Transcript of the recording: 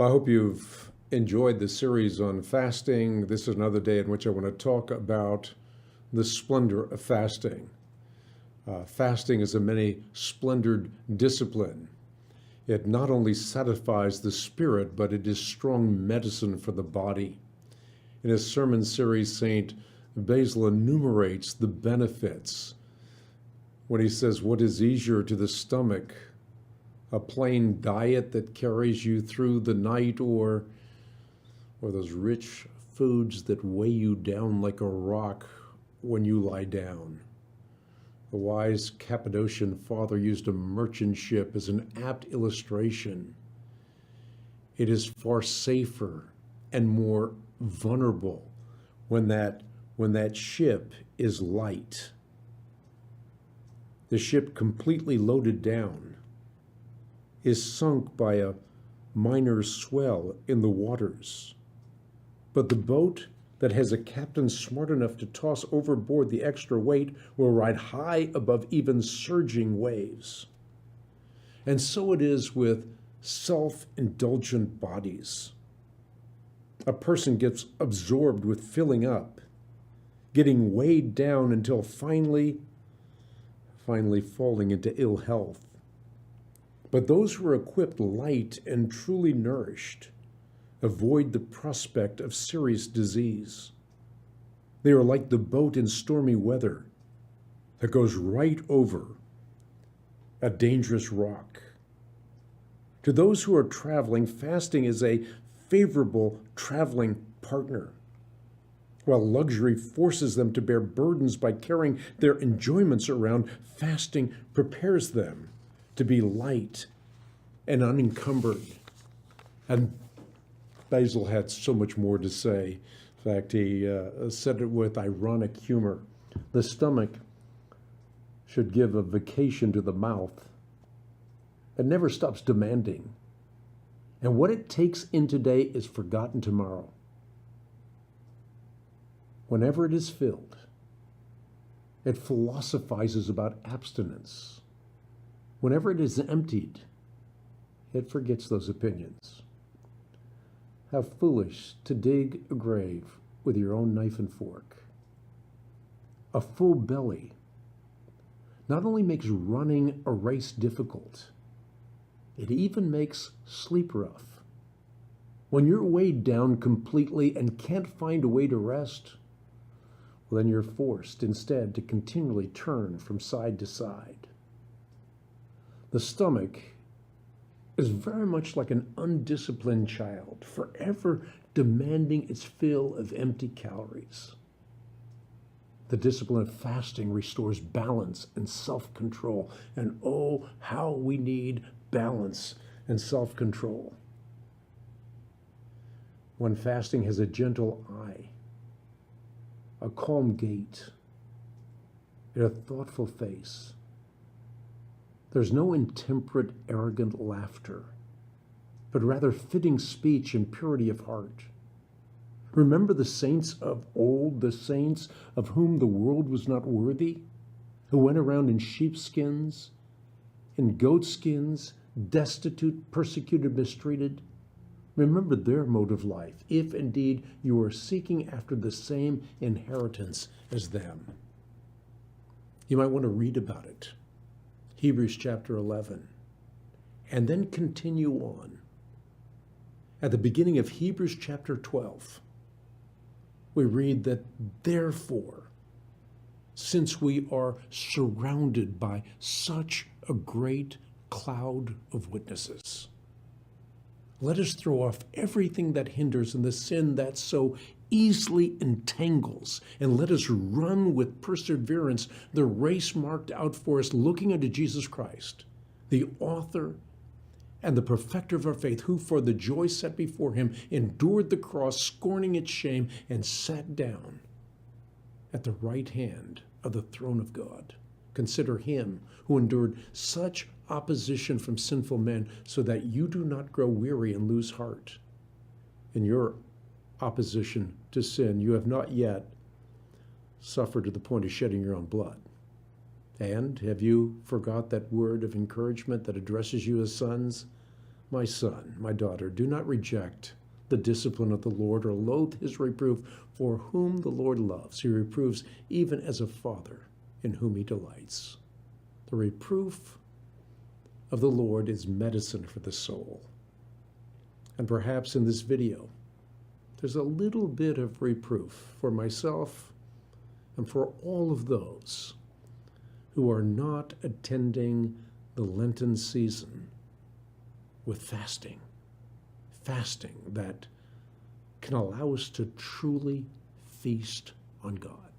Well, I hope you've enjoyed the series on fasting. This is another day in which I want to talk about the splendor of fasting. Fasting is a many splendored discipline. It not only satisfies the spirit, but it is strong medicine for the body. In his sermon series, St. Basil enumerates the benefits when he says, what is easier to the stomach, a plain diet that carries you through the night, or those rich foods that weigh you down like a rock when you lie down? The wise Cappadocian father used a merchant ship as an apt illustration. It is far safer and more vulnerable when that ship is light. The ship completely loaded down is sunk by a minor swell in the waters. But the boat that has a captain smart enough to toss overboard the extra weight will ride high above even surging waves. And so it is with self-indulgent bodies. A person gets absorbed with filling up, getting weighed down until finally falling into ill health. But those who are equipped light and truly nourished avoid the prospect of serious disease. They are like the boat in stormy weather that goes right over a dangerous rock. To those who are traveling, fasting is a favorable traveling partner. While luxury forces them to bear burdens by carrying their enjoyments around, fasting prepares them to be light and unencumbered. And Basil had so much more to say. In fact, he said it with ironic humor. The stomach should give a vacation to the mouth. It never stops demanding. And what it takes in today is forgotten tomorrow. Whenever it is filled, it philosophizes about abstinence. Whenever it is emptied, it forgets those opinions. How foolish to dig a grave with your own knife and fork. A full belly not only makes running a race difficult, it even makes sleep rough. When you're weighed down completely and can't find a way to rest, well, then you're forced instead to continually turn from side to side. The stomach is very much like an undisciplined child, forever demanding its fill of empty calories. The discipline of fasting restores balance and self-control. And oh, how we need balance and self-control. When fasting has a gentle eye, a calm gait, and a thoughtful face, there's no intemperate, arrogant laughter, but rather fitting speech and purity of heart. Remember the saints of old, the saints of whom the world was not worthy, who went around in sheepskins, in goatskins, destitute, persecuted, mistreated. Remember their mode of life, if indeed you are seeking after the same inheritance as them. You might want to read about it. Hebrews chapter 11, and then continue on. At the beginning of Hebrews chapter 12, we read that therefore, since we are surrounded by such a great cloud of witnesses, let us throw off everything that hinders and the sin that so easily entangles, and let us run with perseverance the race marked out for us, looking unto Jesus Christ, the author and the perfecter of our faith, who for the joy set before him endured the cross, scorning its shame, and sat down at the right hand of the throne of God. Consider him who endured such opposition from sinful men, so that you do not grow weary and lose heart. In your opposition to sin, you have not yet suffered to the point of shedding your own blood. And have you forgot that word of encouragement that addresses you as sons? My son, my daughter, do not reject the discipline of the Lord or loathe his reproof, for whom the Lord loves, he reproves even as a father in whom he delights. The reproof of the Lord is medicine for the soul. And perhaps in this video, there's a little bit of reproof for myself and for all of those who are not attending the Lenten season with fasting that can allow us to truly feast on God.